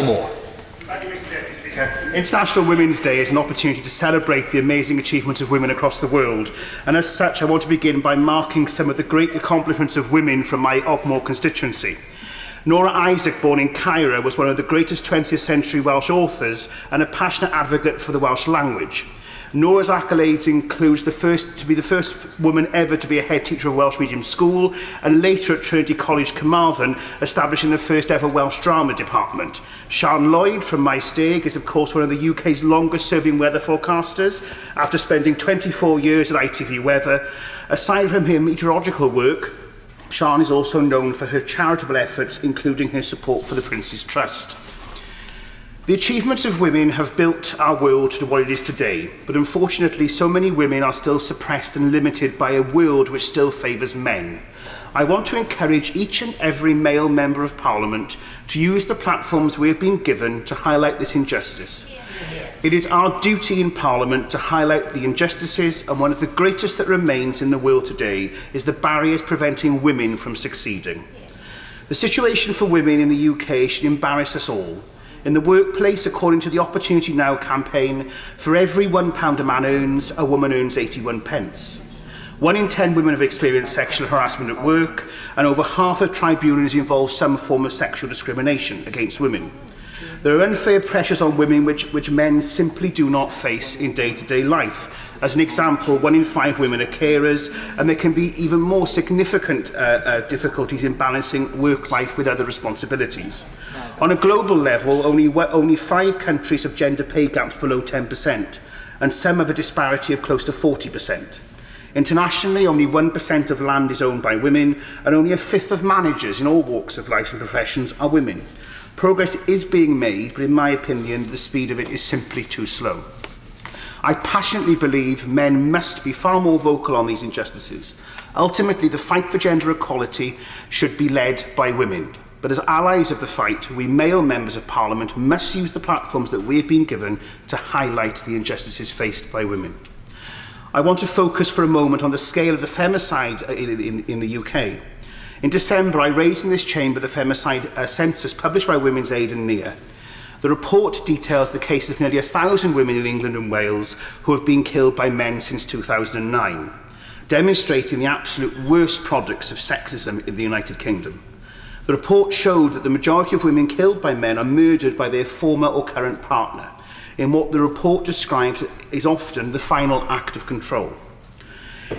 Moore. Thank you, Mr Deputy Speaker. International Women's Day is an opportunity to celebrate the amazing achievements of women across the world, and as such I want to begin by marking some of the great accomplishments of women from my Ogmore constituency. Nora Isaac, born in Cairo, was one of the greatest 20th century Welsh authors and a passionate advocate for the Welsh language. Nora's accolades includes the first woman ever to be a head teacher of Welsh medium school, and later at Trinity College Carmarthen, establishing the first ever Welsh drama department. Sian Lloyd from Maesteg is of course one of the UK's longest serving weather forecasters, after spending 24 years at ITV Weather. Aside from her meteorological work, Sian is also known for her charitable efforts, including her support for the Prince's Trust. The achievements of women have built our world to what it is today, but unfortunately so many women are still suppressed and limited by a world which still favours men. I want to encourage each and every male member of Parliament to use the platforms we have been given to highlight this injustice. It is our duty in Parliament to highlight the injustices, and one of the greatest that remains in the world today is the barriers preventing women from succeeding. The situation for women in the UK should embarrass us all. In the workplace, according to the Opportunity Now campaign, for every £1 a man earns, a woman earns 81 pence. 1 in 10 women have experienced sexual harassment at work, and over half of tribunals involve some form of sexual discrimination against women. There are unfair pressures on women which men simply do not face in day-to-day life. As an example, 1 in 5 women are carers, and there can be even more significant difficulties in balancing work life with other responsibilities. On a global level, only 5 countries have gender pay gaps below 10%, and some have a disparity of close to 40%. Internationally, only 1% of land is owned by women, and only a fifth of managers in all walks of life and professions are women. Progress is being made, but in my opinion, the speed of it is simply too slow. I passionately believe men must be far more vocal on these injustices. Ultimately, the fight for gender equality should be led by women. But as allies of the fight, we male members of Parliament must use the platforms that we have been given to highlight the injustices faced by women. I want to focus for a moment on the scale of the femicide in the UK. In December, I raised in this chamber the femicide census published by Women's Aid and NEAR. The report details the case of nearly 1,000 women in England and Wales who have been killed by men since 2009, demonstrating the absolute worst products of sexism in the United Kingdom. The report showed that the majority of women killed by men are murdered by their former or current partner, in what the report describes is often the final act of control.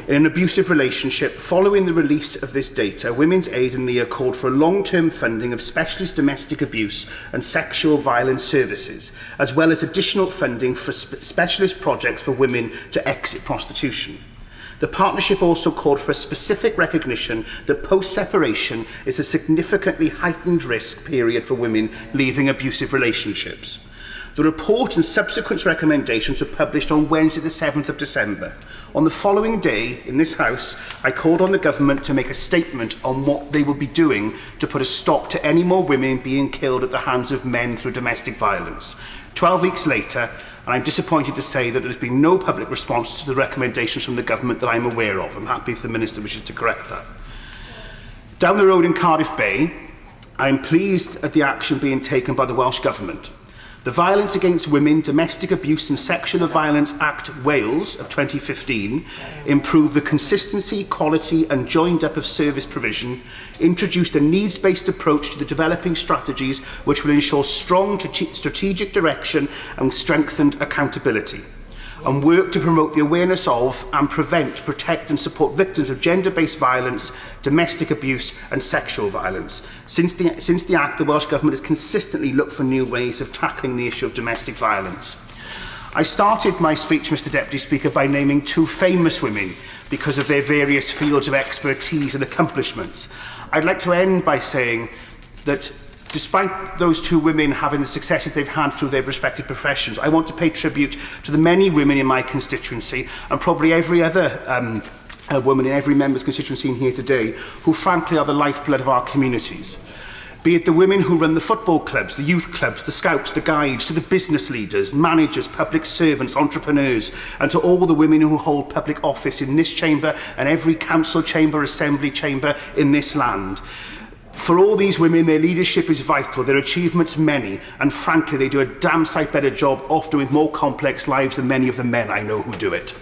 In an abusive relationship, following the release of this data, Women's Aid and NEAR called for long-term funding of specialist domestic abuse and sexual violence services, as well as additional funding for specialist projects for women to exit prostitution. The partnership also called for a specific recognition that post-separation is a significantly heightened risk period for women leaving abusive relationships. The report and subsequent recommendations were published on Wednesday the 7th of December. On the following day, in this House, I called on the government to make a statement on what they will be doing to put a stop to any more women being killed at the hands of men through domestic violence. 12 weeks later, and I'm disappointed to say that there has been no public response to the recommendations from the government that I'm aware of. I'm happy if the Minister wishes to correct that. Down the road in Cardiff Bay, I'm pleased at the action being taken by the Welsh Government. The Violence Against Women, Domestic Abuse and Sexual Violence Act Wales of 2015 improved the consistency, quality and joined up of service provision, introduced a needs-based approach to the developing strategies which will ensure strong strategic direction and strengthened accountability, and work to promote the awareness of and prevent, protect and support victims of gender-based violence, domestic abuse and sexual violence. Since the Act, the Welsh Government has consistently looked for new ways of tackling the issue of domestic violence. I started my speech, Mr Deputy Speaker, by naming 2 famous women because of their various fields of expertise and accomplishments. I'd like to end by saying that despite those 2 women having the successes they've had through their respective professions, I want to pay tribute to the many women in my constituency, and probably every other woman in every member's constituency in here today, who frankly are the lifeblood of our communities. Be it the women who run the football clubs, the youth clubs, the scouts, the guides, to the business leaders, managers, public servants, entrepreneurs, and to all the women who hold public office in this chamber and every council chamber, assembly chamber in this land. For all these women, their leadership is vital, their achievements many, and frankly, they do a damn sight better job, often with more complex lives than many of the men I know who do it.